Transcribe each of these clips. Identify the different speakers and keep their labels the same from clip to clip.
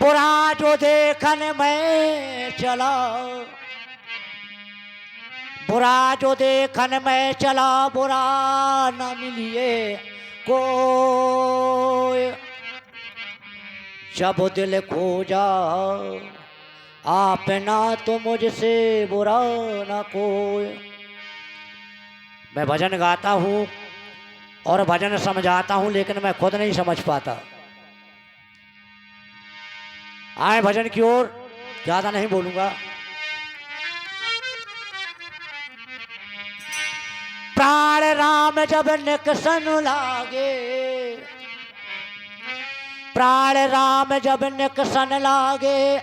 Speaker 1: बुरा जो देखन में चला, बुरा जो देखन में चला, बुरा न मिलिए कोई। जब दिल खोजा आपना तो मुझसे बुरा न कोई। मैं भजन गाता हूँ और भजन समझाता हूँ, लेकिन मैं खुद नहीं समझ पाता। आए भजन की ओर, ज्यादा नहीं बोलूंगा। प्राण राम जब निकसन लागे, प्राण राम जब निकसन लागे,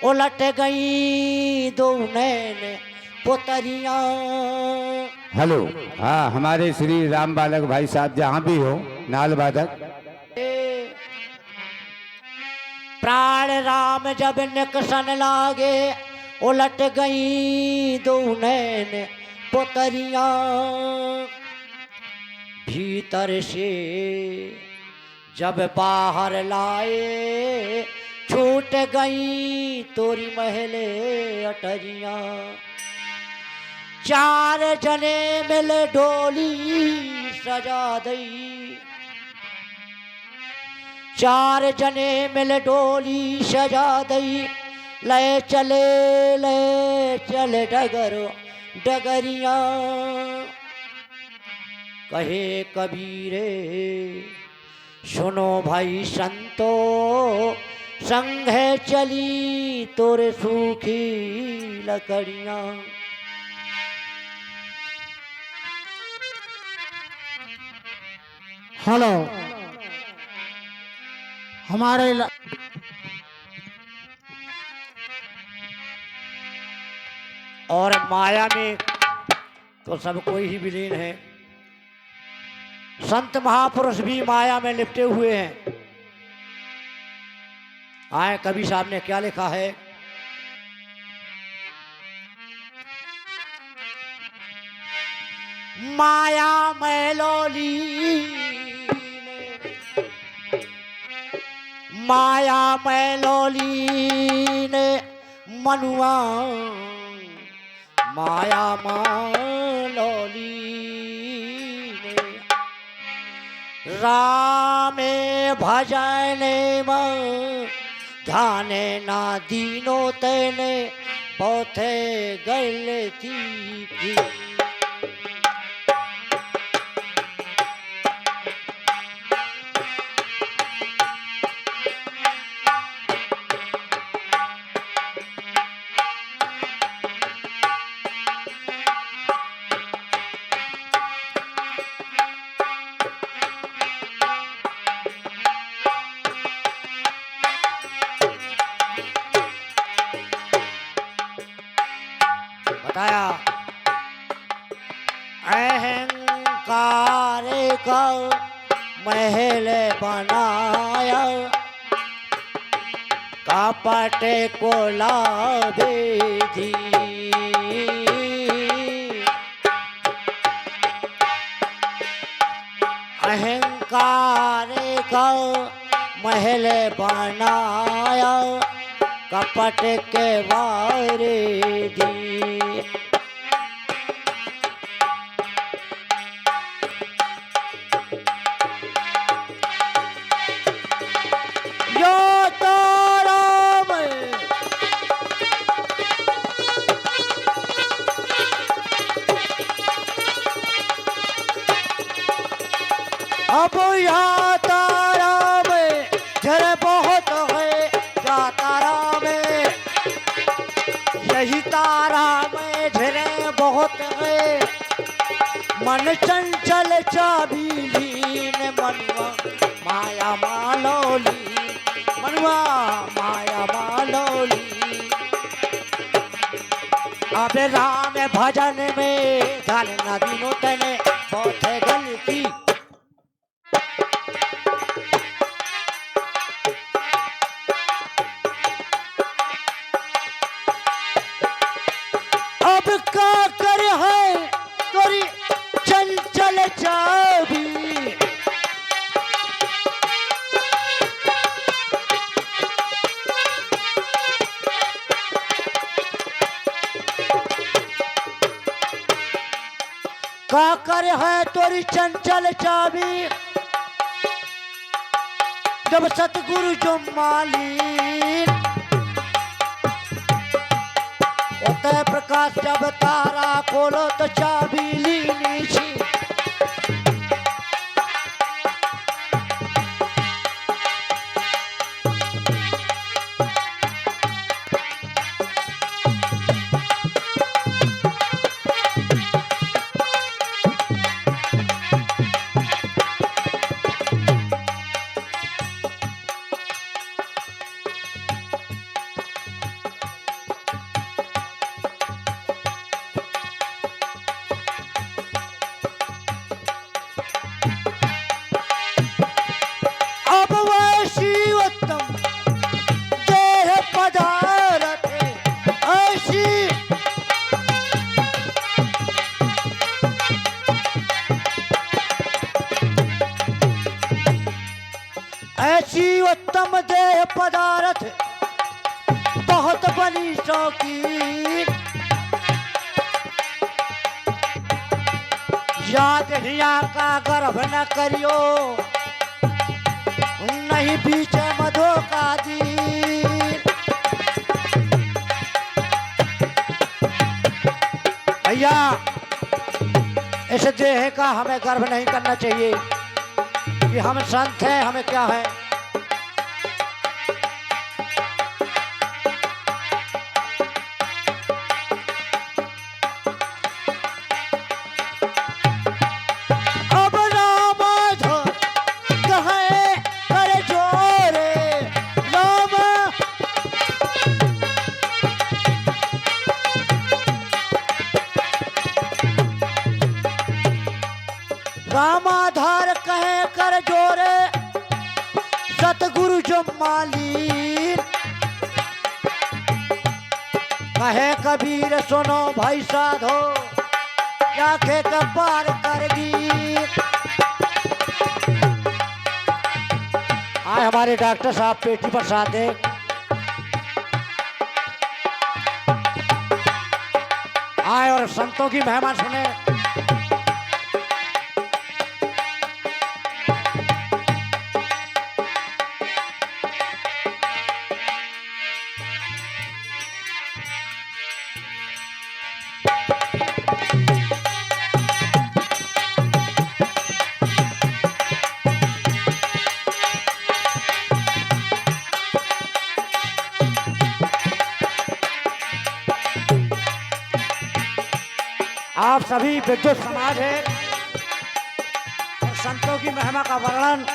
Speaker 1: उलट गई दो नैन पुतरियां।
Speaker 2: हेलो, हाँ, हमारे श्री राम बालक भाई साहब जहाँ भी हो, नाल वादक।
Speaker 1: प्राण राम जब निकसन लागे, उलट गई दो नैन पुतरियां। भीतर से जब बाहर लाए, छूट गई तोरी महले अटरियां। चार जने मिल डोली सजा दई, चार जने मिल डोली सजा दई। ले चले डगरो डगरियां। कहे कबीरे सुनो भाई संतो, संग है चली तोरे सूखी लकड़ियां।
Speaker 3: हेलो, हमारे
Speaker 1: और माया में तो सब कोई ही विलीन है। संत महापुरुष भी माया में लिपटे हुए हैं। आए कवि साहब ने क्या लिखा है? माया में लोली ने, माया में लोली ने मनुआ, माया मालोली ने रामे भजने में ध्याने ना दीनो तेने पौथे गलती की। बताया अहंकार का महल बनाया, कपट को लाभे दी। अहंकार का महल बनाया, कपट के वारे दी। यो तो राम अब यहाँ तारा में झरे बहुत है, जा तारा में यही तारा में झरे बहुत है। मन चंचल चाबी लीन मनवा माया मालोली, मनवा माया मालोली। अब राम भजन में धन नदीनो तने बहुत गलती। अब का कर है तोरी चंचल चाबी, का कर है तोरी चंचल चाबी, जब सतगुरु जो मालिक होता है प्रकाश, जब तारा खोलो तो चाबी लीनी छी। ऐसी उत्तम देह पदार्थ बहुत बनी शौकीन, याद हिया का गर्भ न करियो, नहीं बीच मधो का दीन। भैया इस देह का हमें गर्व नहीं करना चाहिए कि हम संत हैं, हमें क्या है। अब रामाधो कहे कर जोरे राम, रामाधार कहे कर जोरे सतगुरु जो मालिक, कहे कबीर सुनो भाई साधो आंखें का पार करगी। आए हमारे डॉक्टर साहब पेटी पर साथ दे। आए और संतों की महिमा सुने। आप सभी विद्युत समाज है और संतों की महिमा का वर्णन।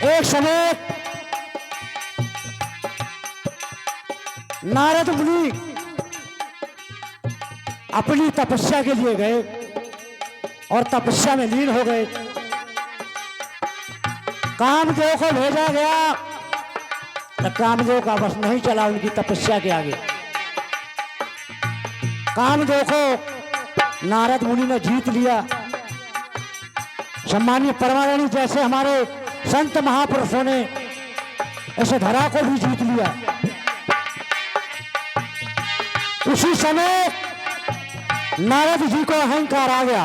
Speaker 1: एक समय नारद मुनि अपनी तपस्या के लिए गए और तपस्या में लीन हो गए। कामदेव को भेजा गया तो कामदेव का बस नहीं चला उनकी तपस्या के आगे। कामदेव को नारद मुनि ने जीत लिया। सम्मानीय परमाणु जैसे हमारे संत महापुरुषों ने ऐसे धरा को भी जीत लिया। उसी समय नारद जी को अहंकार आ गया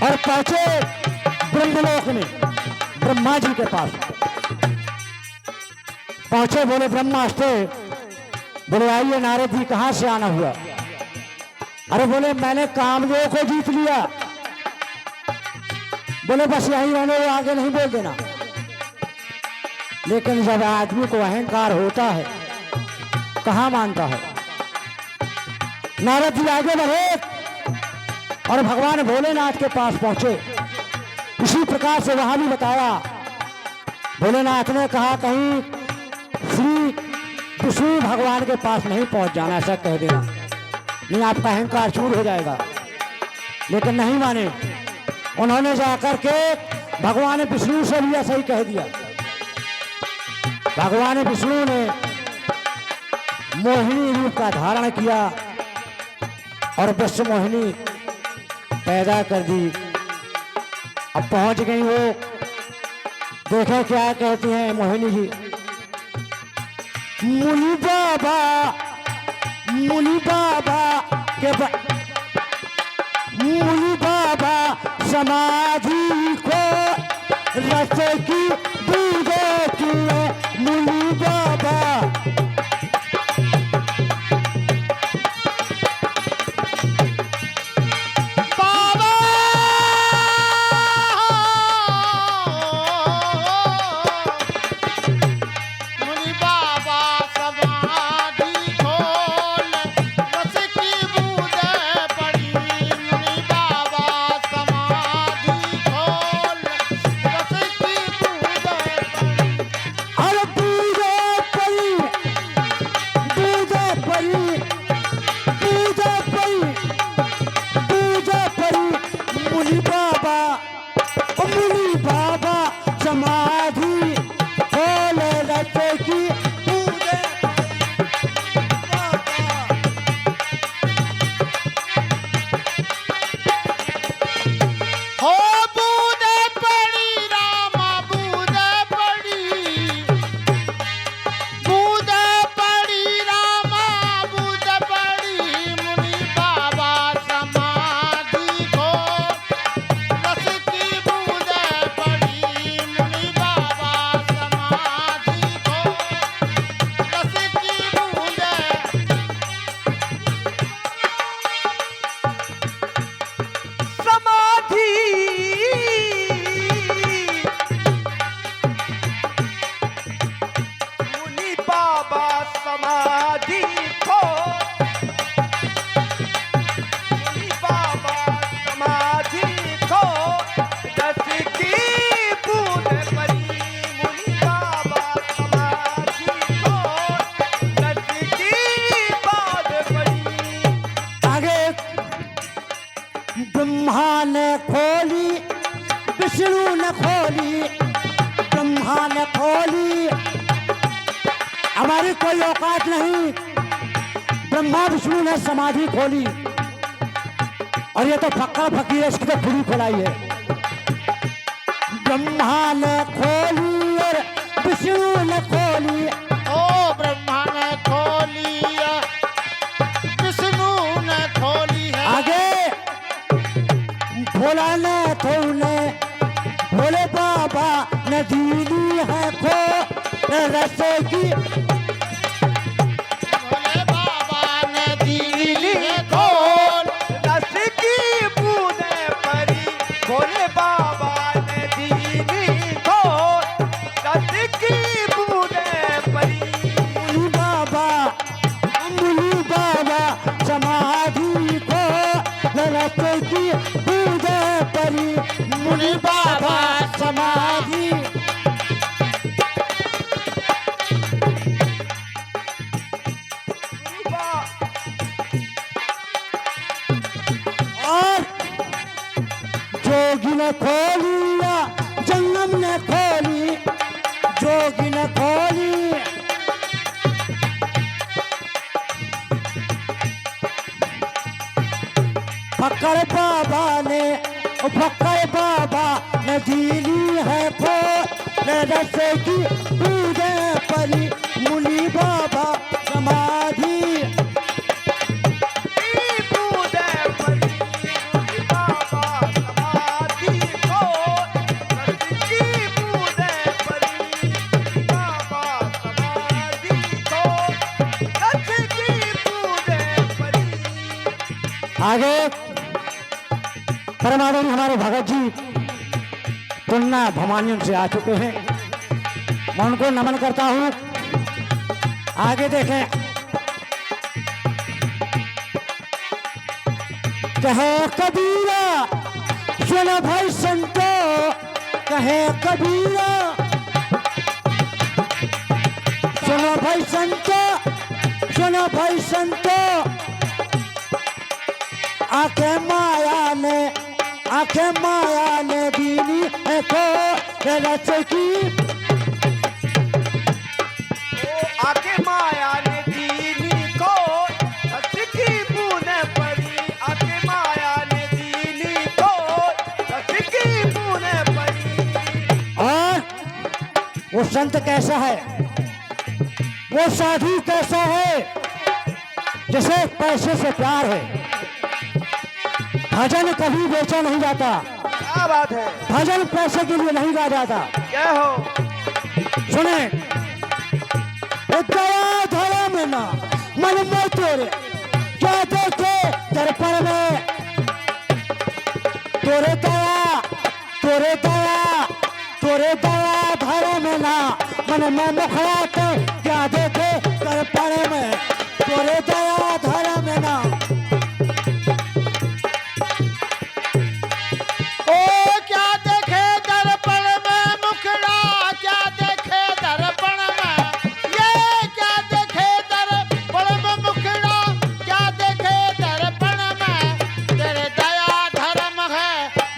Speaker 1: और पहुंचे ब्रह्मलोक में ब्रह्मा जी के पास पहुंचे। बोले ब्रह्मास्त्र, बोले आइए नारद जी कहां से आना हुआ। अरे बोले मैंने कामदेव को जीत लिया। बोले बस यहीं रहने वो, आगे नहीं बोल देना। लेकिन जब आदमी को अहंकार होता है कहां मानता है। नारद जी आगे बढ़े और भगवान भोलेनाथ के पास पहुंचे। इसी प्रकार से वहां भी बताया। भोलेनाथ ने कहा कहीं श्री विष्णु भगवान के पास नहीं पहुंच जाना, ऐसा कह देना, नहीं आपका अहंकार चूर हो जाएगा। लेकिन नहीं माने। उन्होंने जाकर के भगवान विष्णु से भी ऐसा ही कह दिया। भगवान विष्णु ने मोहिनी रूप का धारण किया और विश्व मोहिनी पैदा कर दी। अब पहुंच गई वो। देखें क्या कहती हैं मोहिनी जी। मुनि बाबा मुनि बाबा के मुनि बाबा समाधि को रस की बूंदे किए मुनि बाबा। ब्रह्मा ने खोली, विष्णु ने खोली, ब्रह्मा ने खोली, हमारी कोई औकात नहीं। ब्रह्मा विष्णु ने समाधि खोली और ये तो फक्का फकीर है, इसकी तो खुली खुलाई है। ब्रह्मा ने खोली और विष्णु ने खोली।
Speaker 3: ओ ब्रह्मा ने खोली, विष्णु ने खोली है।
Speaker 1: आगे भोला ने तूने भोले बाबा ने दीनी है खो रस की।
Speaker 3: भोले बाबा ने दीनी है खोल,
Speaker 4: रस की बूंदे परी। भोले बाबा ने दीनी खोल, रस की बूंदे परी।
Speaker 1: मुनि बाबा समाधि को रस की बूंदे परी। मुनि बाबा समाधि। और जोगी ने खोली, जंगम ने खोली, जोगी ने खोली। फक्कर बाबा ने, फक्कर बाबा ने दीनी है खो रस की बूंदे परी। मुनि बाबा समाधि। आगे परमादरणीय हमारे भगत जी पुन्ना भवानियों से आ चुके हैं, मैं उनको नमन करता हूं। आगे देखें, कहे कबीरा सुनो भाई संतो, कहे कबीरा सुनो भाई संतो, सुनो भाई संतो। आंखें माया ने दीनी है को रस की।
Speaker 4: आंखें माया ने दीनी को रस की बूंदे परी। आंखें माया ने दीनी को रस की बूंदे परी।
Speaker 1: और वो संत कैसा है, वो साधु कैसा है, जैसे पैसे से प्यार है, भजन कभी बेचा नहीं जाता,
Speaker 4: क्या बात है?
Speaker 1: भजन पैसे के लिए नहीं गा जाता।
Speaker 4: क्या हो?
Speaker 1: सुने, दया धर्म ना मन में तोरे, क्या देखे दर्पण में, तोरे दया, तोरे दया, तोरे दया धर्म ना मन में मुखड़ाते, क्या देखे दर्पण में, तोरे दया धर्म ना।
Speaker 3: ओ क्या देखे दर्पण में मुखड़ा, क्या देखे दर्पण में, ये क्या देखे दर्पण में मुखड़ा, क्या देखे दर्पण में, तेरे दया धर्म है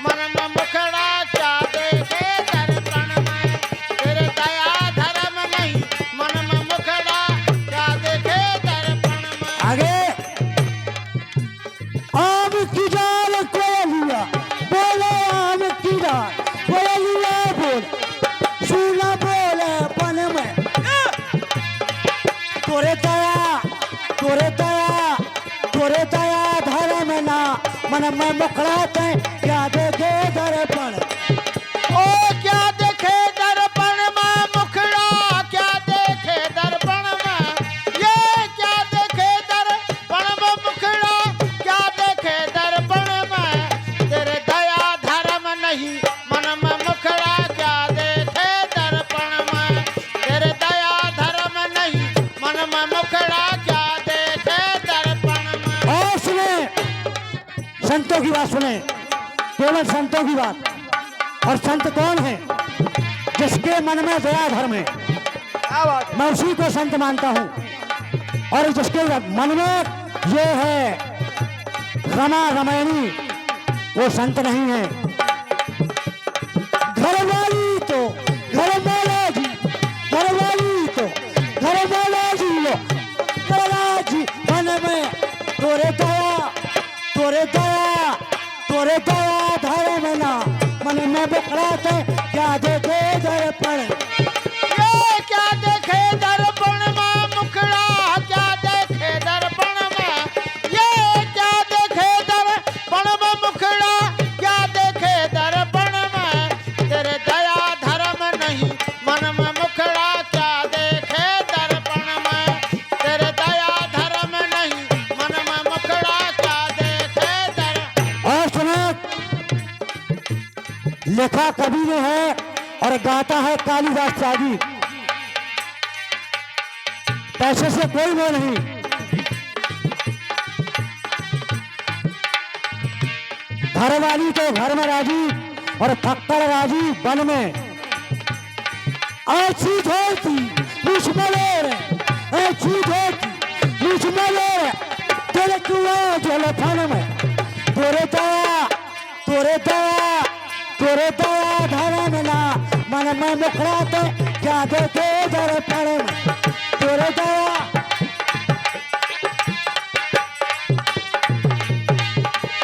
Speaker 3: मन में मुखड़ा, क्या देखे दर्पण में, तेरे दया धर्म नहीं मन में मुखड़ा, क्या देखे दर्पण में।
Speaker 1: आगे आम की जाल कोयलिया बोले, आम की जाल कोयलिया बोल, सुना बोले पन में, तोरे दया, तोरे दया, तोरे दया धर्म ना मन में मुखड़ाते, क्या देखे दर्पण।
Speaker 3: ओ क्या देखे दर्पण में मुखड़ा, क्या देखे दर्पण में, ये क्या देखे दर्पण में मुखड़ा, क्या देखे दर्पण में, तेरे दया धर्म नहीं मन में मुखड़ा, क्या देखे दर्पण में, तेरे दया धर्म नहीं मन में मुखड़ा, क्या देखे दर्पण में।
Speaker 1: और सुने, संतों की बात सुने, केवल संतों की बात। और संत कौन है? जिसके मन में दया धर्म है,
Speaker 4: क्या बात है?
Speaker 1: मैं उसी को संत मानता हूं। और जिसके मन में ये है रमा रमैनी, वो संत नहीं है। घरवाली तो घरवाला जी, घरवाली तो घरवाला जी लो, घरवाला जी मन में तोरे दया, तोरे दया, तोरे दया धर्म ना मन में बुकड़ाते, क्या देखे दर्पण।
Speaker 3: ये क्या देखे दर्पण में मुखड़ा, क्या देखे दर्पण में, ये क्या देखे दर्पण में मुखड़ा, क्या देखे दर्पण में, तेरे दया धर्म नहीं मन में मुखड़ा, क्या देखे दर्पण में, तेरे दया धर्म नहीं मन में मुखड़ा, क्या देखे दर्पण।
Speaker 1: और सुनो, लिखा कवि ने है और गाता है कालिदास त्यागी। पैसे से कोई मोह नहीं, घर वाली तो घर में राजी और फक्कर राजी वन में। ऐसी धोती मुझमलोर, ऐसी धोती मुझमलोर, तेरे कुआं जलथन में, तोरे दया, तोरे दया, तोरे दया धर्म ना मन में मुखड़ाते, क्या देखे दर्पण में, तोरे दया।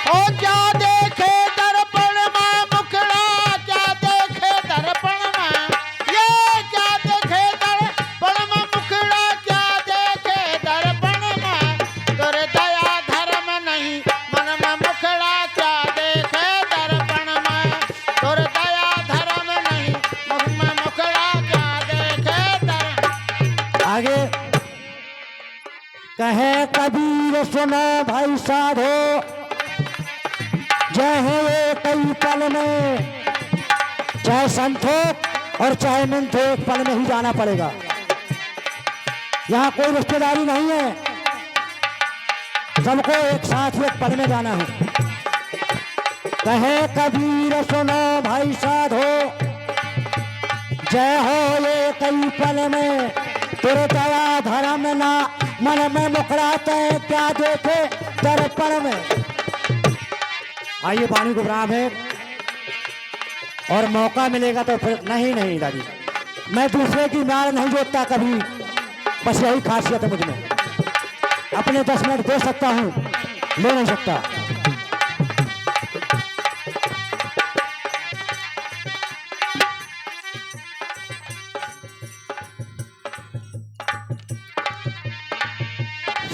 Speaker 3: ओ क्या देखे दर्पण में मुखड़ा, क्या देखे दर्पण में, ये क्या देखे दर्पण में मुखड़ा, क्या देखे दर्पण में, तोरे दया धर्म नहीं मन में मुखड़ा, क्या देखे दर्पण में, तोरे दया धर्म नहीं मन में मुखड़ा, क्या देखे दर्पण।
Speaker 1: आगे कहे कबीर सुनो भाई साधो, जय है ये कई पल में, चाहे संत हो और चाहे मंत हो, एक पल में ही जाना पड़ेगा। यहाँ कोई रिश्तेदारी नहीं है, सबको एक साथ एक पल में जाना है। कहे कबीर सुनो भाई साधो, जय हो ये कई पल में, तेरे दया धर्म ना मन में मुखड़ाते, क्या देखे दर्पण में। आइए वाणी को प्रणाम है, और मौका मिलेगा तो फिर नहीं नहीं दादी, मैं दूसरे की मार नहीं जोतता कभी, बस यही खासियत है मुझ में। अपने 10 मिनट दे सकता हूँ, ले नहीं सकता।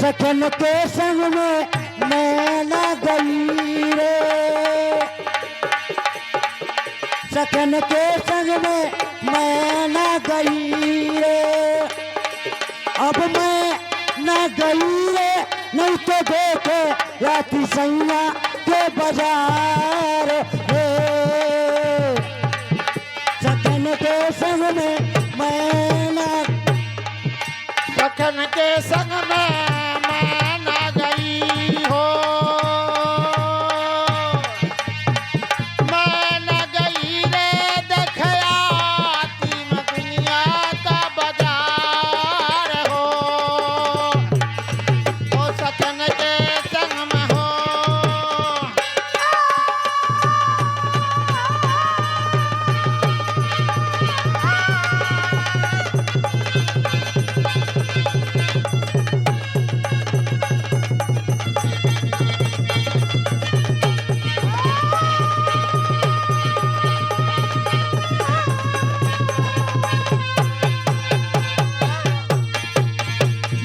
Speaker 1: सखन के संग में मैं न गई रे, सखन के संग में मैं न गई रे, अब मैं न गई रे, नहीं तो देखे राती सैया के बाजार रे, सखन के संग में मैं न,
Speaker 3: सखन के संग में मैं न गई हो, मैं न गई रे, देखया तीन दुनिया का बाजार हो, ओ सखन के संग में हो।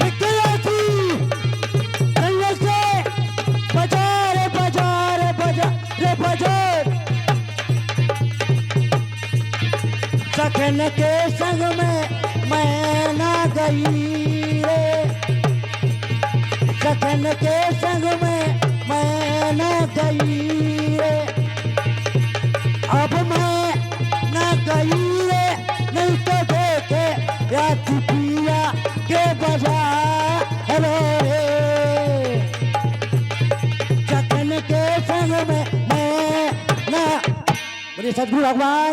Speaker 1: निकला थी जंगल से, बाजार बाजार बाजार रे बाजार, सखन के संग में मैं न गई रे, सखन के संग में मैं न गई रे, अब मैं न गई रे, नहीं तो देखे राती पिया के बाजार रे, सखन के संग में मैं न, बोलिए सद्गुरु भगवान।